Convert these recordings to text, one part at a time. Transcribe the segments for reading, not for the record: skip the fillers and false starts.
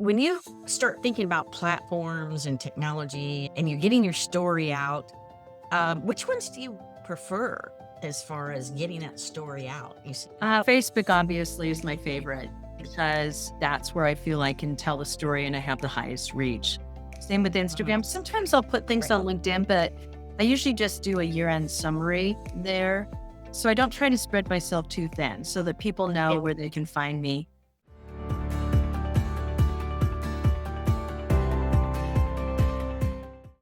When you start thinking about platforms and technology and you're getting your story out, which ones do you prefer as far as getting that story out? Facebook obviously is my favorite because that's where I feel I can tell the story and I have the highest reach. Same with Instagram. Sometimes I'll put things on LinkedIn, but I usually just do a year-end summary there. So I don't try to spread myself too thin so that people know where they can find me.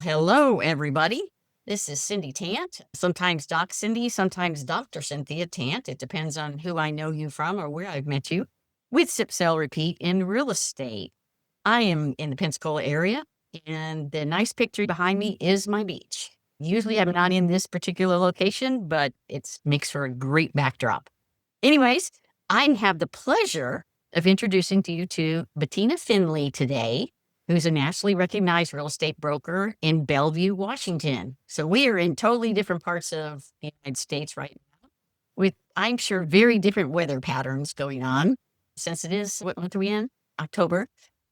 Hello, everybody. This is Cindy Tant, sometimes Doc Cindy, sometimes Dr. Cynthia Tant. It depends on who I know you from or where I've met you. With Sip, Sell, Repeat in real estate. I am in the Pensacola area, and the nice picture behind me is my beach. Usually I'm not in this particular location, but it makes for a great backdrop. Anyways, I have the pleasure of introducing to you to Betina Finley today, who's a nationally recognized real estate broker in Bellevue, Washington. So we are in totally different parts of the United States right now, with, I'm sure, very different weather patterns going on, since it is, what month are we in? October.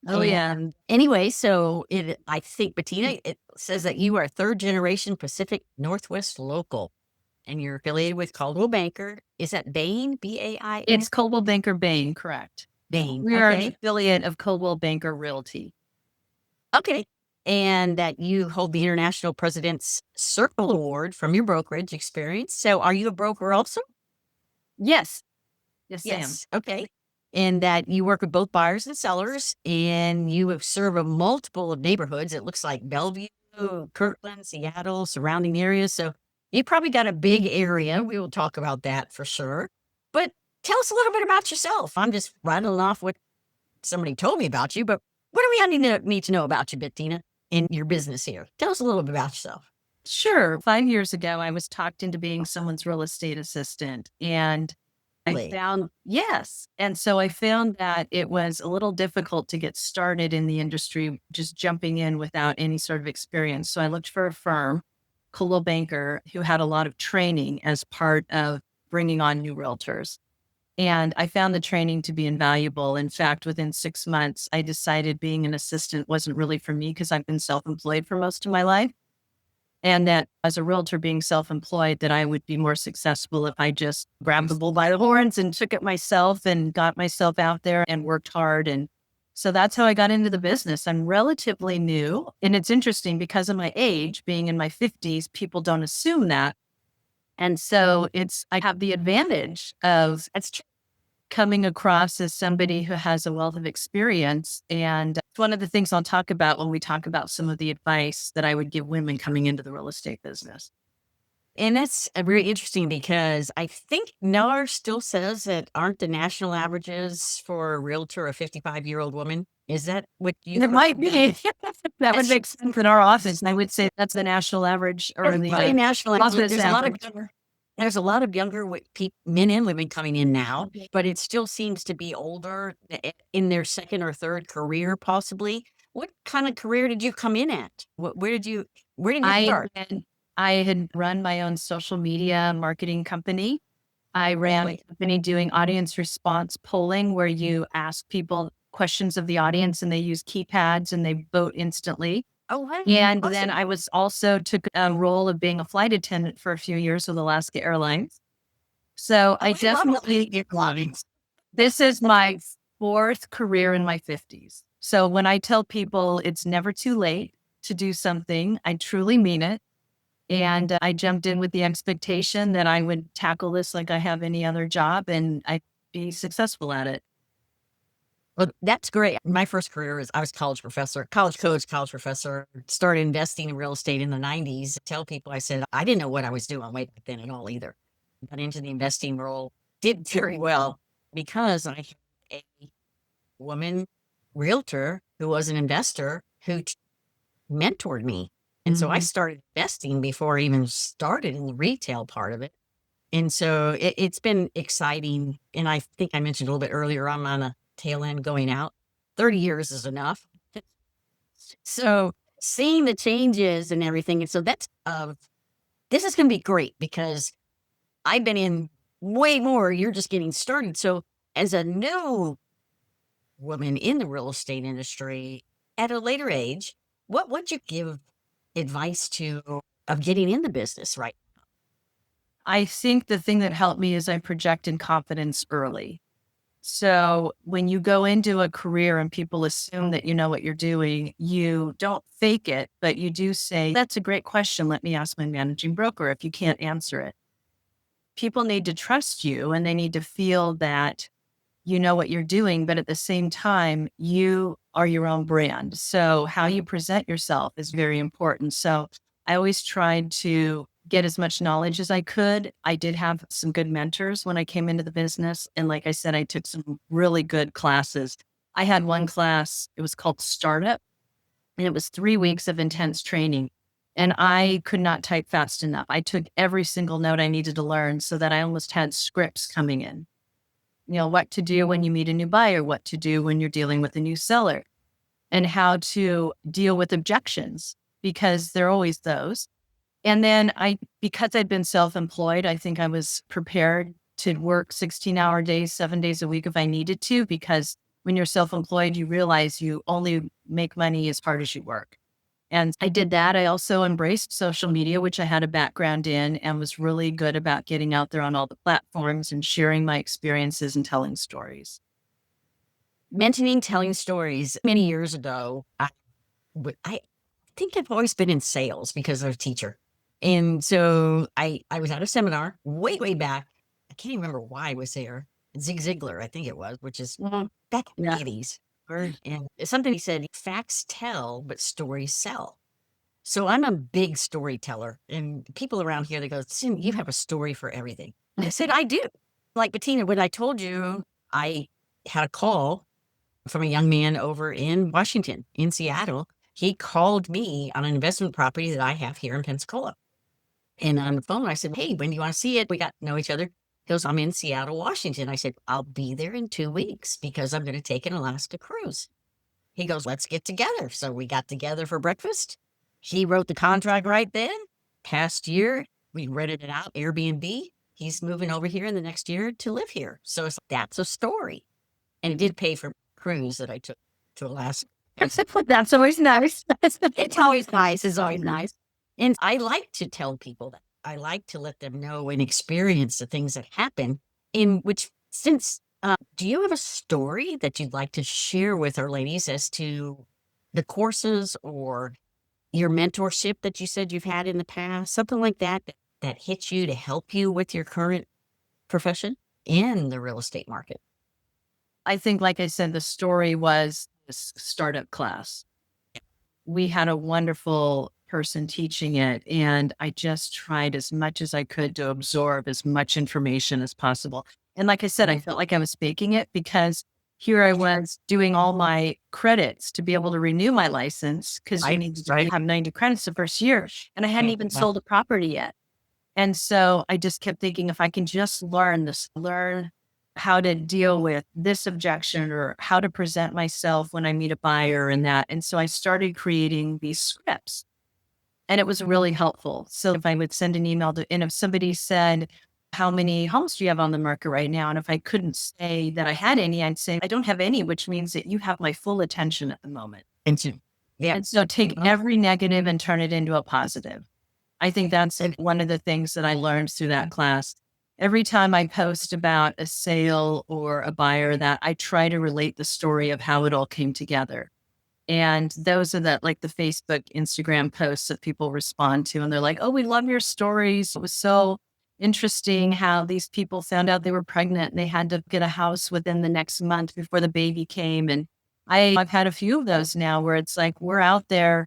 Oh, yeah. Anyway, so I think, Bettina, it says that you are third generation Pacific Northwest local, and you're affiliated with Coldwell Banker. Is that Bain? B-A-I-N? It's Coldwell Banker Bain, correct. Bain. We are an Okay. affiliate of Coldwell Banker Realty. Okay. And that you hold the International President's Circle Award from your brokerage experience. So are you a broker also? Yes. Yes, I am. Yes. Okay. And that you work with both buyers and sellers, and you have served a multiple of neighborhoods. It looks like Bellevue, Kirkland, Seattle, surrounding areas. So you probably got a big area. We will talk about that for sure. But tell us a little bit about yourself. I'm just rattling off what somebody told me about you, but what do we need to know about you, Bettina, in your business here? Tell us a little bit about yourself. Sure. 5 years ago, I was talked into being someone's real estate assistant, and Really? yes. And so I found that it was a little difficult to get started in the industry, just jumping in without any sort of experience. So I looked for a firm, Coldwell Banker, who had a lot of training as part of bringing on new realtors. And I found the training to be invaluable. In fact, within 6 months, I decided being an assistant wasn't really for me because I've been self-employed for most of my life. And that as a realtor being self-employed, that I would be more successful if I just grabbed the bull by the horns and took it myself and got myself out there and worked hard. And so that's how I got into the business. I'm relatively new. And it's interesting because of my age, being in my 50s, people don't assume that. And so I have the advantage of coming across as somebody who has a wealth of experience. And it's one of the things I'll talk about when we talk about some of the advice that I would give women coming into the real estate business. And that's very interesting because I think NAR still says that aren't the national averages for a realtor a 55-year-old woman? Is that what you? It might be. That would make sense in our office. And I would say that's the national average or the national average. average. There's a lot of younger men and women coming in now, but it still seems to be older in their second or third career, possibly. What kind of career did you come in at? Where did you start? I had run my own social media marketing company. I ran a company doing audience response polling where you ask people questions of the audience and they use keypads and they vote instantly. Oh, wow. And Awesome. then I was also took a role of being a flight attendant for a few years with Alaska Airlines. So I definitely, this is my fourth career in my 50s. So when I tell people it's never too late to do something, I truly mean it. And I jumped in with the expectation that I would tackle this like I have any other job and I'd be successful at it. Well, that's great. My first career is I was college coach, college professor, started investing in real estate in the 90s. Tell people, I said, I didn't know what I was doing way back then at all either. Got into the investing role, did very well because I had a woman realtor who was an investor who mentored me. And so I started investing before I even started in the retail part of it. And so it's been exciting. And I think I mentioned a little bit earlier, I'm on a tail end going out. 30 years is enough. So seeing the changes and everything. And so this is going to be great because I've been in way more. You're just getting started. So as a new woman in the real estate industry at a later age. What would you give advice to of getting in the business, right? I think the thing that helped me is I projected confidence early. So when you go into a career and people assume that you know what you're doing, you don't fake it, but you do say, that's a great question. Let me ask my managing broker if you can't answer it. People need to trust you and they need to feel that you know what you're doing, but at the same time, you are your own brand. So how you present yourself is very important. So I always tried to get as much knowledge as I could. I did have some good mentors when I came into the business. And like I said, I took some really good classes. I had one class, it was called Startup, and it was 3 weeks of intense training. And I could not type fast enough. I took every single note I needed to learn so that I almost had scripts coming in. What to do when you meet a new buyer, what to do when you're dealing with a new seller, and how to deal with objections because there are always those. And then because I'd been self-employed, I think I was prepared to work 16-hour days, 7 days a week if I needed to, because when you're self-employed, you realize you only make money as hard as you work. And I did that. I also embraced social media, which I had a background in and was really good about getting out there on all the platforms and sharing my experiences and telling stories. Mentioning telling stories many years ago, I think I've always been in sales because I was a teacher. And so I was at a seminar way back. I can't even remember why I was there. Zig Ziglar, I think it was, which is back in the 80s. And something he said, facts tell, but stories sell. So I'm a big storyteller. And people around here, they go, Sim, you have a story for everything. And I said, I do. Like Bettina, when I told you I had a call from a young man over in Washington, in Seattle. He called me on an investment property that I have here in Pensacola. And on the phone, I said, hey, when do you want to see it? We got to know each other. He goes, I'm in Seattle, Washington. I said, I'll be there in 2 weeks because I'm going to take an Alaska cruise. He goes, let's get together. So we got together for breakfast. He wrote the contract right then. Past year, we rented it out, Airbnb. He's moving over here in the next year to live here. So that's a story. And it did pay for cruise that I took to Alaska. That's always nice. It's always nice. It's always nice. And I like to tell people that. I like to let them know and experience the things that happen in which, do you have a story that you'd like to share with our ladies as to the courses or your mentorship that you said you've had in the past? Something like that hits you to help you with your current profession in the real estate market? I think, like I said, the story was this startup class. We had a wonderful person teaching it, and I just tried as much as I could to absorb as much information as possible. And like I said, I felt like I was faking it because here I was doing all my credits to be able to renew my license because you need to have 90 credits the first year. And I hadn't even sold a property yet. And so I just kept thinking, if I can just learn how to deal with this objection or how to present myself when I meet a buyer and that. And so I started creating these scripts and it was really helpful. So if I would send an email and if somebody said, how many homes do you have on the market right now? And if I couldn't say that I had any, I'd say, I don't have any, which means that you have my full attention at the moment. And so take every negative and turn it into a positive. I think that's one of the things that I learned through that class. Every time I post about a sale or a buyer, that I try to relate the story of how it all came together. And those are the Facebook, Instagram posts that people respond to. And they're like, oh, we love your stories. It was so interesting how these people found out they were pregnant and they had to get a house within the next month before the baby came. And I've had a few of those now where it's like, we're out there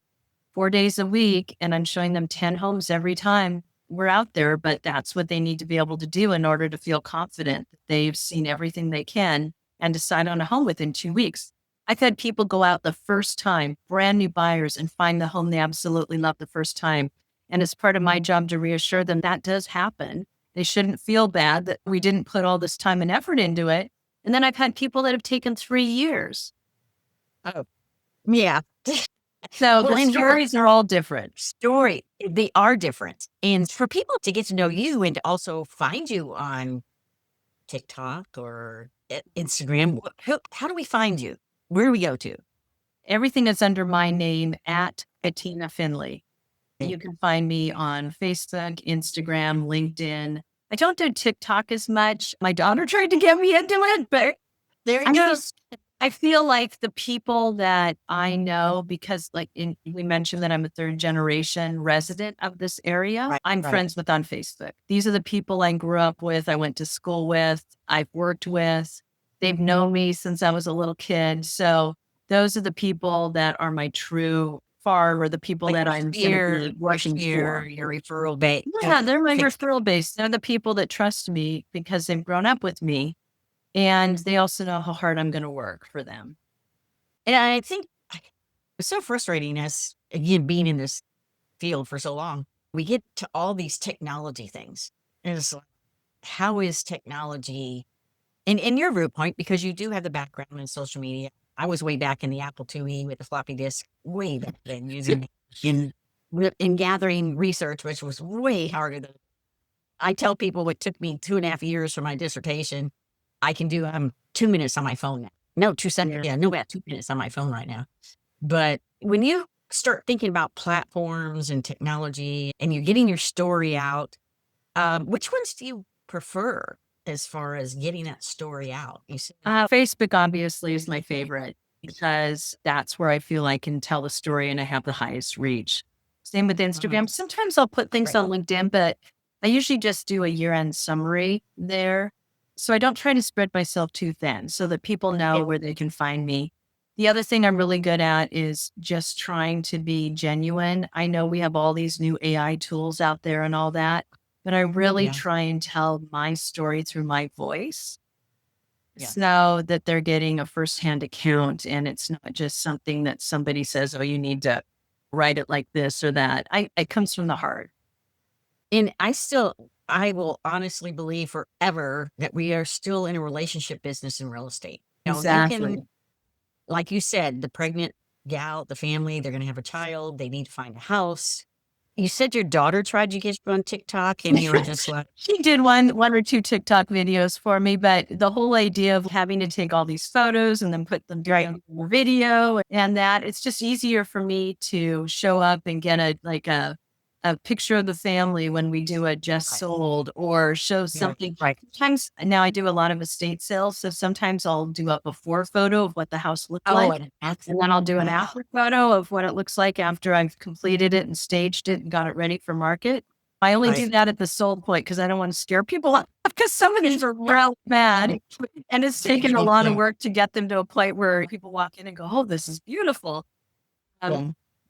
4 days a week and I'm showing them 10 homes every time we're out there, but that's what they need to be able to do in order to feel confident that they've seen everything they can and decide on a home within 2 weeks. I've had people go out the first time, brand new buyers, and find the home they absolutely love the first time. And it's part of my job to reassure them that does happen. They shouldn't feel bad that we didn't put all this time and effort into it. And then I've had people that have taken 3 years. Oh, yeah. So the stories are all different. They are different. And for people to get to know you and to also find you on TikTok or Instagram. How do we find you? Where do we go to? Everything is under my name at Betina Finley. Okay. You can find me on Facebook, Instagram, LinkedIn. I don't do TikTok as much. My daughter tried to get me into it, but There I you go. just I feel like the people that I know, because we mentioned that I'm a third generation resident of this area, I'm Right. friends with on Facebook. These are the people I grew up with, I went to school with, I've worked with. They've known me since I was a little kid. So those are the people that are my true farm, or the people Like that I'm going to be working for. your referral base. Yeah, they're my referral base. They're the people that trust me because they've grown up with me, and they also know how hard I'm going to work for them. And I think it's so frustrating as, again, being in this field for so long. We get to all these technology things. And it's like, how is technology, in your viewpoint, because you do have the background in social media. I was way back in the Apple IIe with the floppy disk, way back then, using in gathering research, which was way harder than I tell people. It took me 2.5 years for my dissertation. I can do 2 minutes on my phone now. No, 2 seconds. Yeah, no, 2 minutes on my phone right now. But when you start thinking about platforms and technology and you're getting your story out, which ones do you prefer as far as getting that story out? You said, Facebook obviously is my favorite because that's where I feel I can tell the story and I have the highest reach. Same with Instagram. Sometimes I'll put things on LinkedIn, but I usually just do a year-end summary there. So I don't try to spread myself too thin so that people know where they can find me. The other thing I'm really good at is just trying to be genuine. I know we have all these new AI tools out there and all that, but I really Yeah. try and tell my story through my voice, Yeah. so that they're getting a firsthand account and it's not just something that somebody says, oh, you need to write it like this or that. It comes from the heart. And I will honestly believe forever that we are still in a relationship business in real estate. You Exactly. can, like you said, the pregnant gal, the family, they're going to have a child, they need to find a house. You said your daughter tried to get you on TikTok and you were just like, She did one or two TikTok videos for me, but the whole idea of having to take all these photos and then put them on video, and that it's just easier for me to show up and get a picture of the family when we do a just sold, or show something. right. Sometimes now I do a lot of estate sales, so sometimes I'll do a before photo of what the house looked Oh, like, and and then I'll do an after photo of what it looks like after I've completed it and staged it and got it ready for market. I only do that at the sold point because I don't want to scare people off, because some of these are real bad. And it's taken a lot of work to get them to a point where people walk in and go, oh, this is beautiful.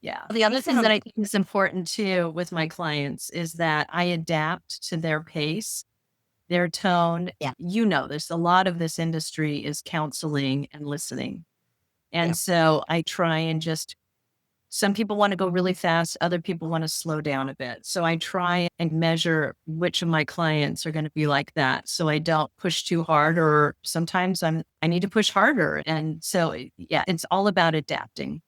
Yeah. The other thing that I think is important too with my clients is that I adapt to their pace, their tone. Yeah. There's a lot of this industry is counseling and listening. And so I try and some people want to go really fast. Other people want to slow down a bit. So I try and measure which of my clients are going to be like that. So I don't push too hard, or sometimes I need to push harder. And so, it's all about adapting.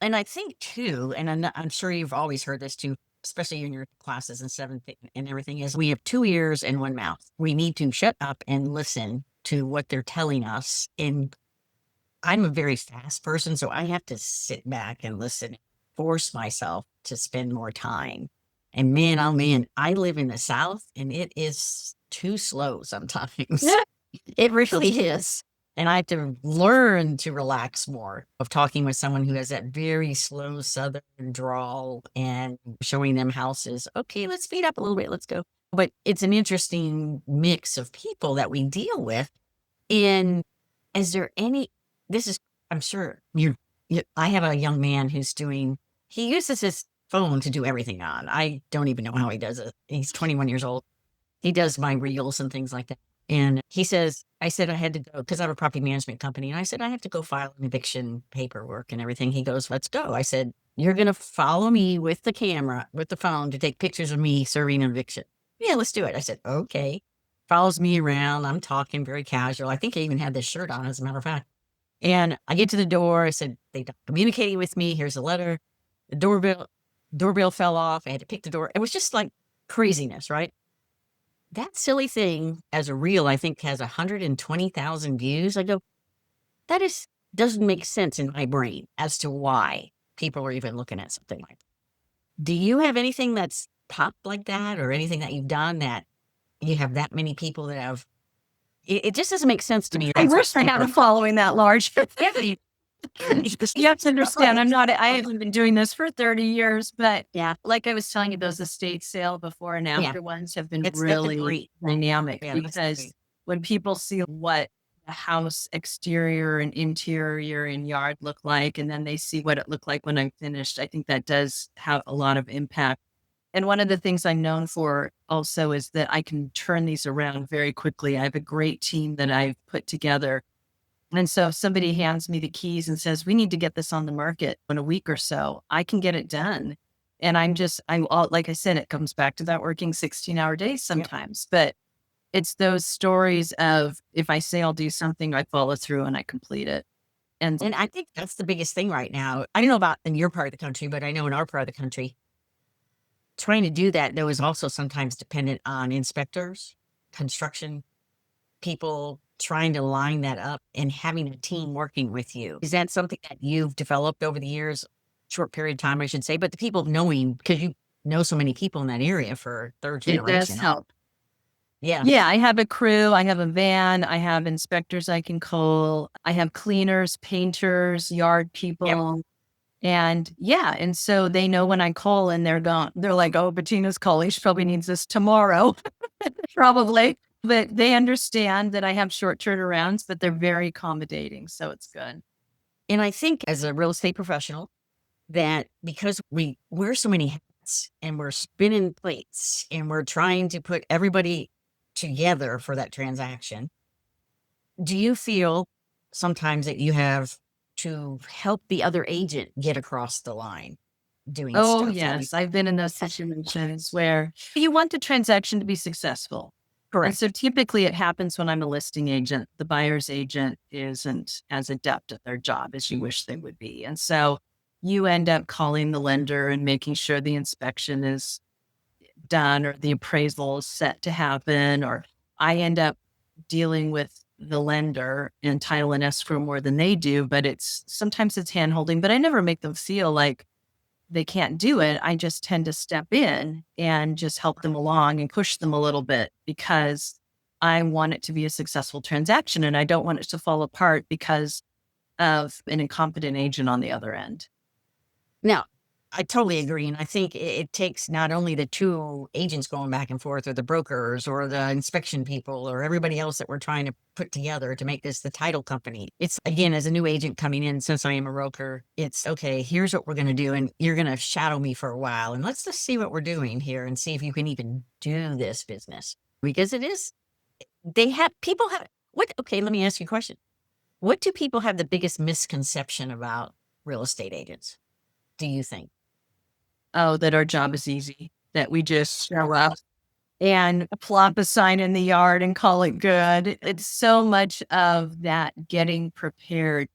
And I think too, and I'm sure you've always heard this too, especially in your classes and seventh and everything, is we have 2 ears and one mouth. We need to shut up and listen to what they're telling us. And I'm a very fast person, so I have to sit back and listen, force myself to spend more time. And man, oh man, I live in the South and it is too slow sometimes. It really is. And I have to learn to relax more of talking with someone who has that very slow Southern drawl and showing them houses. Okay, let's speed up a little bit. Let's go. But it's an interesting mix of people that we deal with. And is there any, this is, I'm sure I have a young man he uses his phone to do everything on. I don't even know how he does it. He's 21 years old. He does my reels and things like that. And I said I had to go because I have a property management company. And I said, I have to go file an eviction paperwork and everything. He goes, let's go. I said, you're going to follow me with the camera, with the phone to take pictures of me serving an eviction. Yeah, let's do it. I said, okay. Follows me around. I'm talking very casual. I think I even had this shirt on, as a matter of fact. And I get to the door. I said, they don't communicating with me. Here's a letter. The doorbell fell off. I had to pick the door. It was just like craziness, right? that silly thing as a reel, I think has 120,000 views. I go, that is doesn't make sense in my brain as to why people are even looking at something like that. Do you have anything that's popped like that or anything that you've done that you have that many people that have it just doesn't make sense to me. I That's wish I had a following that large. yeah, You have to understand, I haven't been doing this for 30 years, but yeah, like I was telling you, those estate sale before and yeah. after ones have been That's a really great dynamic yeah, that's because great. when people see what the house exterior and interior and yard look like, and then they see what it looked like when I'm finished, I think that does have a lot of impact. And one of the things I'm known for also is that I can turn these around very quickly. I have a great team that I've put together, and so if somebody hands me the keys and says, we need to get this on the market in a week or so, I can get it done. And I'm all, like I said, it comes back to that working 16-hour days Yep. sometimes, but it's those stories of if I say I'll do something, I follow through and I complete it. And And I think that's the biggest thing right now. I don't know about in your part of the country, but I know in our part of the country, trying to do that, though, is also sometimes dependent on inspectors, construction people trying to line that up and having a team working with you. Is that something that you've developed over the years? Short period of time, I should say, but the people knowing because you know so many people in that area for third it does generation. help. Yeah. Yeah, I have a crew, I have a van, I have inspectors I can call, I have cleaners, painters, yard Yep. people. And yeah, and so they know when I call and they're gone. They're like, oh, Bettina's calling. She probably needs this tomorrow. Probably. But they understand that I have short turnarounds, but they're very accommodating. So it's good. And I think as a real estate professional, that because we wear so many hats and we're spinning plates and we're trying to put everybody together for that transaction, do you feel sometimes that you have to help the other agent get across the line doing Oh, stuff that you yes. I've been in those situations where you want the transaction to be successful. And so correct? typically it happens when I'm a listing agent. The buyer's agent isn't as adept at their job as you wish they would be. And so you end up calling the lender and making sure the inspection is done or the appraisal is set to happen, or I end up dealing with the lender and title and escrow more than they do, but it's sometimes it's hand holding, but I never make them feel like they can't do it. I just tend to step in and just help them along and push them a little bit because I want it to be a successful transaction and I don't want it to fall apart because of an incompetent agent on the other end. Now, I totally agree, and I think it takes not only the 2 agents going back and forth or the brokers or the inspection people or everybody else that we're trying to put together to make this the title company. It's again, as a new agent coming in, since I am a broker, it's okay, here's what we're gonna do, and you're gonna shadow me for a while, and let's just see what we're doing here and see if you can even do this business. Because it is they have people have what okay, let me ask you a question. What do people have the biggest misconception about real estate agents, do you think? Oh, that our job is easy, that we just show up and plop a sign in the yard and call it good. It's so much of that getting prepared.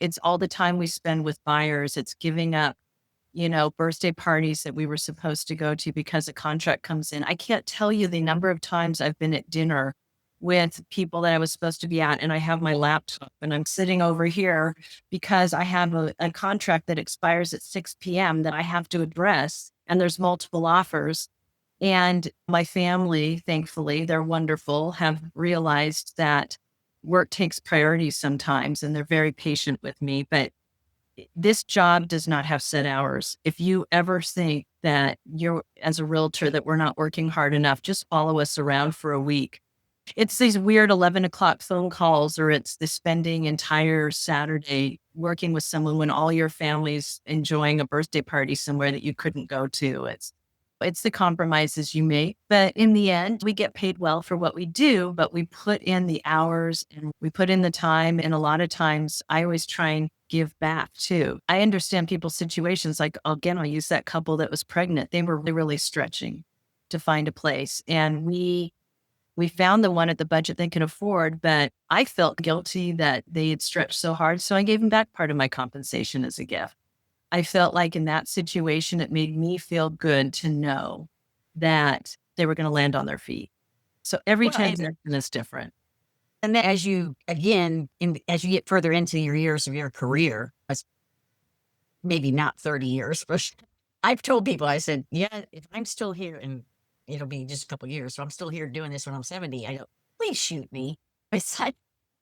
It's all the time we spend with buyers. It's giving up, birthday parties that we were supposed to go to because a contract comes in. I can't tell you the number of times I've been at dinner with people that I was supposed to be at, and I have my laptop and I'm sitting over here because I have a contract that expires at 6 p.m. that I have to address, and there's multiple offers. And my family, thankfully, they're wonderful, have realized that work takes priority sometimes, and they're very patient with me. But this job does not have set hours. If you ever think that you're, as a realtor, that we're not working hard enough, just follow us around for a week. It's these weird 11 o'clock phone calls, or it's the spending entire Saturday working with someone when all your family's enjoying a birthday party somewhere that you couldn't go to. It's the compromises you make. But in the end, we get paid well for what we do, but we put in the hours and we put in the time. And a lot of times I always try and give back too. I understand people's situations. Like, again, I'll use that couple that was pregnant. They were really stretching to find a place. And we found the one at the budget they could afford, but I felt guilty that they had stretched so hard. So I gave them back part of my compensation as a gift. I felt like in that situation, it made me feel good to know that they were going to land on their feet. So every Well, transaction is different. and then as you, again, as you get further into your years of your career, maybe not 30 years, but I've told people, I said, yeah, if I'm still here and it'll be just a couple years, so I'm still here doing this when I'm 70, I go, please shoot me. I said,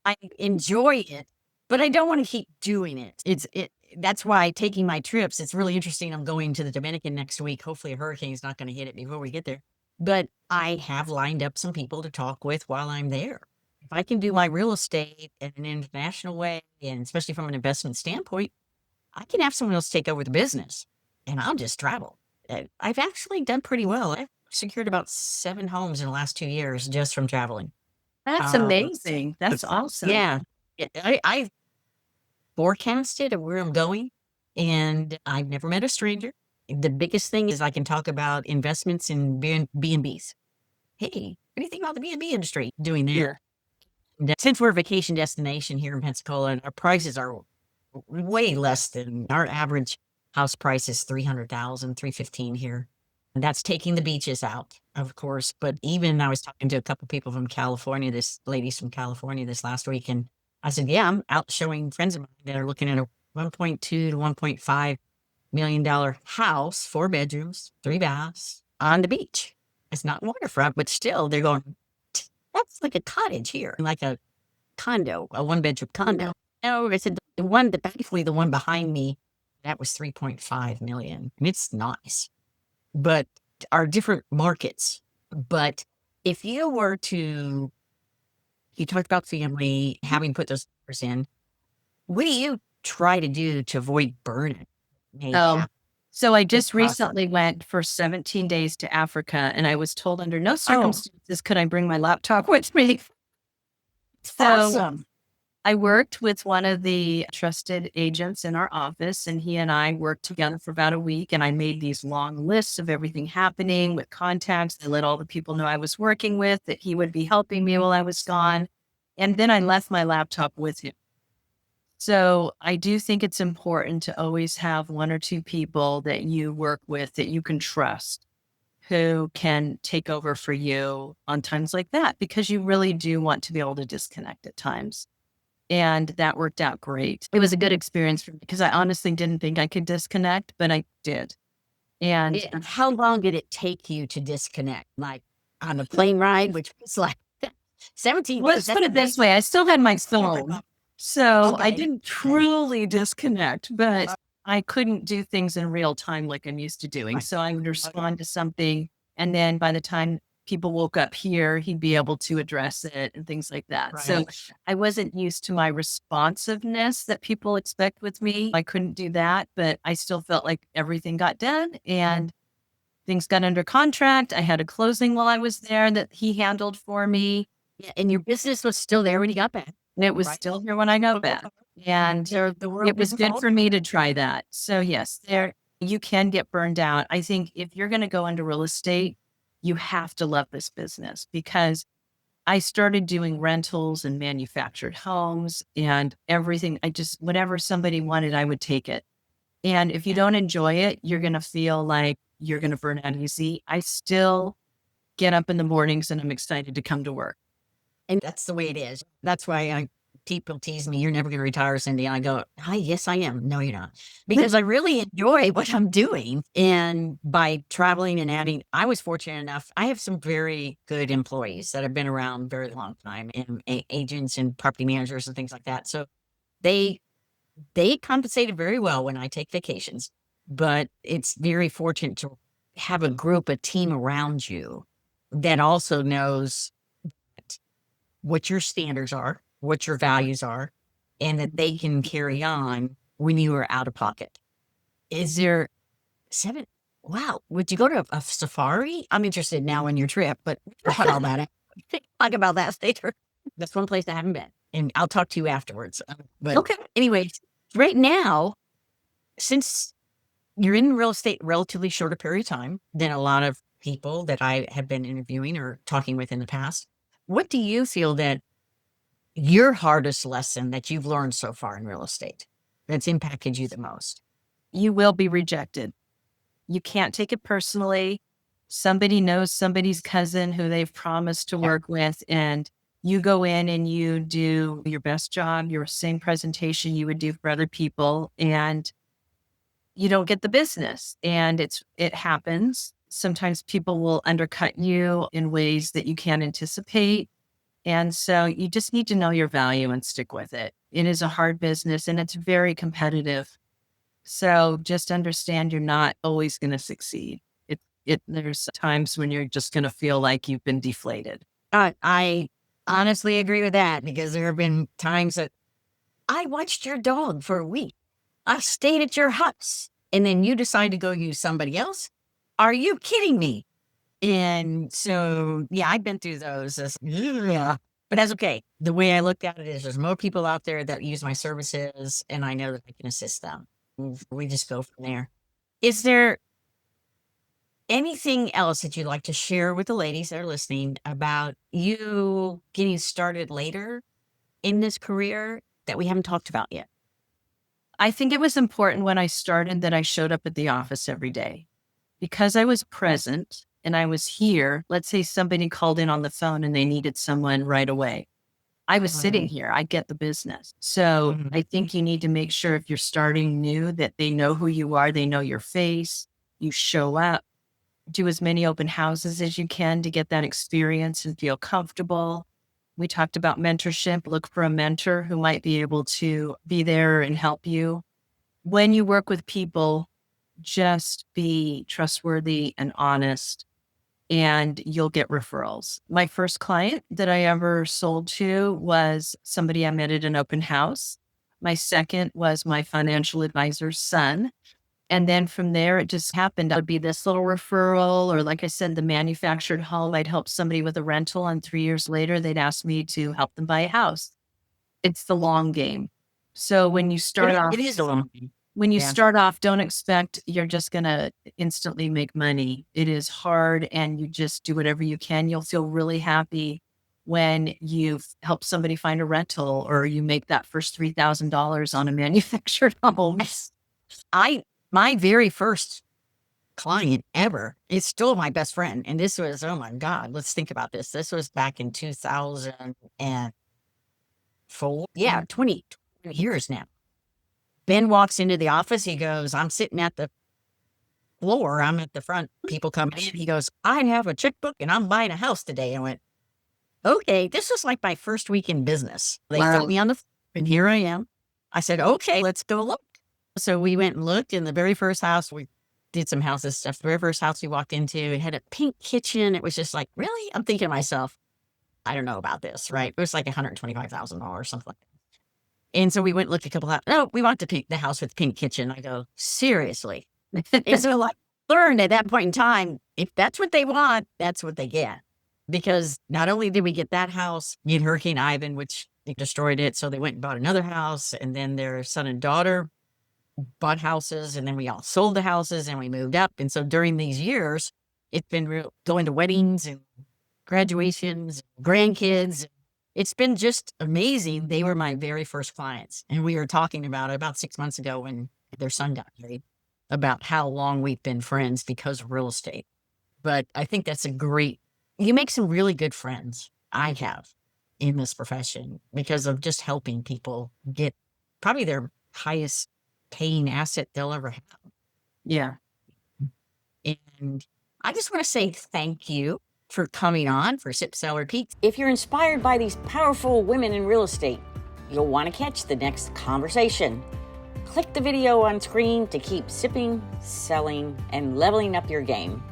I enjoy it, but I don't want to keep doing it. That's why taking my trips, it's really interesting. I'm going to the Dominican next week. Hopefully a hurricane's not going to hit it before we get there. But I have lined up some people to talk with while I'm there. If I can do my real estate in an international way, and especially from an investment standpoint, I can have someone else take over the business and I'll just travel. I've actually done pretty well. I've secured about 7 homes in the last 2 years just from traveling. That's amazing. That's awesome. Yeah. I forecasted of where I'm going, and I've never met a stranger. The biggest thing is I can talk about investments in B&Bs. Hey, what do you think about the B&B industry doing there? And since we're a vacation destination here in Pensacola, and our prices are way less than our average house price is 300,000, 315 here. And that's taking the beaches out, of course. But even I was talking to a couple people from California, ladies from California this last week, and I said, yeah, I'm out showing friends of mine that are looking at a 1.2 to $1.5 million house, 4 bedrooms, 3 baths on the beach. It's not waterfront, but still they're going, that's like a cottage here, like a condo, a 1-bedroom condo. No, I said thankfully the one behind me, that was 3.5 million. And it's nice, but are different markets. But if you were to, you talked about family, having put those numbers in, what do you try to do to avoid burnout? So I just recently went for 17 days to Africa, and I was told under no circumstances could I bring my laptop with me. So Awesome. I worked with one of the trusted agents in our office, and he and I worked together for about a week. And I made these long lists of everything happening with contacts. I let all the people know I was working with, that he would be helping me while I was gone. And then I left my laptop with him. So I do think it's important to always have 1 or 2 people that you work with that you can trust, who can take over for you on times like that, because you really do want to be able to disconnect at times. And that worked out great. It was a good experience for me because I honestly didn't think I could disconnect, but I did. And how long did it take you to disconnect? Like on a plane ride, which was like 17 let's put it this way, I still had my phone. So I Okay. didn't truly disconnect, but I couldn't do things in real time like I'm used to doing. Right. So I would respond to something. And then by the time people woke up here, he'd be able to address it and things like that. So Right. I wasn't used to my responsiveness that people expect with me. I couldn't do that, but I still felt like everything got done and things got under contract. I had a closing while I was there that he handled for me. Yeah, and your business was still there when you got back. And it was Right. still here when I got back. And The world it was didn't good fall for me to try that. So yes, you can get burned out. I think if you're going to go into real estate, you have to love this business, because I started doing rentals and manufactured homes and everything. Whatever somebody wanted, I would take it. And if you don't enjoy it, you're going to feel like you're going to burn out easy. I still get up in the mornings and I'm excited to come to work. And that's the way it is. That's why people tease me, "You're never going to retire, Cindy." And I go, "Hi, yes, I am." No, you're not. Because I really enjoy what I'm doing. And by traveling and adding, I was fortunate enough. I have some very good employees that have been around a very long time, and agents and property managers and things like that. So they compensated very well when I take vacations, but it's very fortunate to have a group, a team around you that also knows what your standards are, what your values are, and that they can carry on when you are out of pocket. Is there 7? Wow. Would you go to a safari? I'm interested now in your trip, but we'll cut all that out. Talk about that later. That's one place I haven't been, and I'll talk to you afterwards. But Okay. anyways, right now, since you're in real estate relatively shorter period of time than a lot of people that I have been interviewing or talking with in the past, what do you feel that your hardest lesson that you've learned so far in real estate that's impacted you the most? You will be rejected. You can't take it personally. Somebody knows somebody's cousin who they've promised to work with, and you go in and you do your best job, your same presentation you would do for other people, and you don't get the business. And it happens. Sometimes people will undercut you in ways that you can't anticipate. And so you just need to know your value and stick with it. It is a hard business and it's very competitive. So just understand you're not always going to succeed. There's times when you're just going to feel like you've been deflated. I honestly agree with that, because there have been times that I watched your dog for a week. I stayed at your house, and then you decide to go use somebody else. Are you kidding me? And so, yeah, I've been through those. Yeah. But that's okay. The way I looked at it is there's more people out there that use my services, and I know that I can assist them. We just go from there. Is there anything else that you'd like to share with the ladies that are listening about you getting started later in this career that we haven't talked about yet? I think it was important when I started that I showed up at the office every day because I was present and I was here. Let's say somebody called in on the phone and they needed someone right away. I was sitting here. I get the business. So I think you need to make sure if you're starting new that they know who you are. They know your face. You show up. Do as many open houses as you can to get that experience and feel comfortable. We talked about mentorship. Look for a mentor who might be able to be there and help you. When you work with people, just be trustworthy and honest, and you'll get referrals. My first client that I ever sold to was somebody I met at an open house. My second was my financial advisor's son. And then from there, it just happened. It would be this little referral, or like I said, the manufactured home. I'd help somebody with a rental, and 3 years later, they'd ask me to help them buy a house. It's the long game. So when you start off, it is a long game. when you start off, don't expect you're just going to instantly make money. It is hard, and you just do whatever you can. You'll feel really happy when you've helped somebody find a rental, or you make that first $3,000 on a manufactured home. My very first client ever is still my best friend. And this was, oh my God, let's think about this. This was back in 2004. Yeah, 20 years now. Ben walks into the office. He goes, I'm sitting at the floor. I'm at the front. People come in. He goes, I have a checkbook and I'm buying a house today. I went, okay, this was like my first week in business. They put me on the floor, and here I am. I said, okay, let's go look. So we went and looked in the very first house. We did some houses stuff. The very first house we walked into, it had a pink kitchen. It was just like, really? I'm thinking to myself, I don't know about this, right? It was like $125,000, something like that. And so we went and looked at a couple of houses. No, we want the house with the pink kitchen. I go, seriously? And so I learned at that point in time, if that's what they want, that's what they get. Because not only did we get that house, we had Hurricane Ivan, which they destroyed it. So they went and bought another house, and then their son and daughter bought houses, and then we all sold the houses and we moved up. And so during these years, it's been going to weddings and graduations, and grandkids. It's been just amazing. They were my very first clients. And we were talking about 6 months ago when their son got married, about how long we've been friends because of real estate. But I think that's you make some really good friends. I have in this profession because of just helping people get probably their highest paying asset they'll ever have. Yeah. And I just want to say thank you for coming on for Sip, Sell, Repeat. If you're inspired by these powerful women in real estate, you'll want to catch the next conversation. Click the video on screen to keep sipping, selling, and leveling up your game.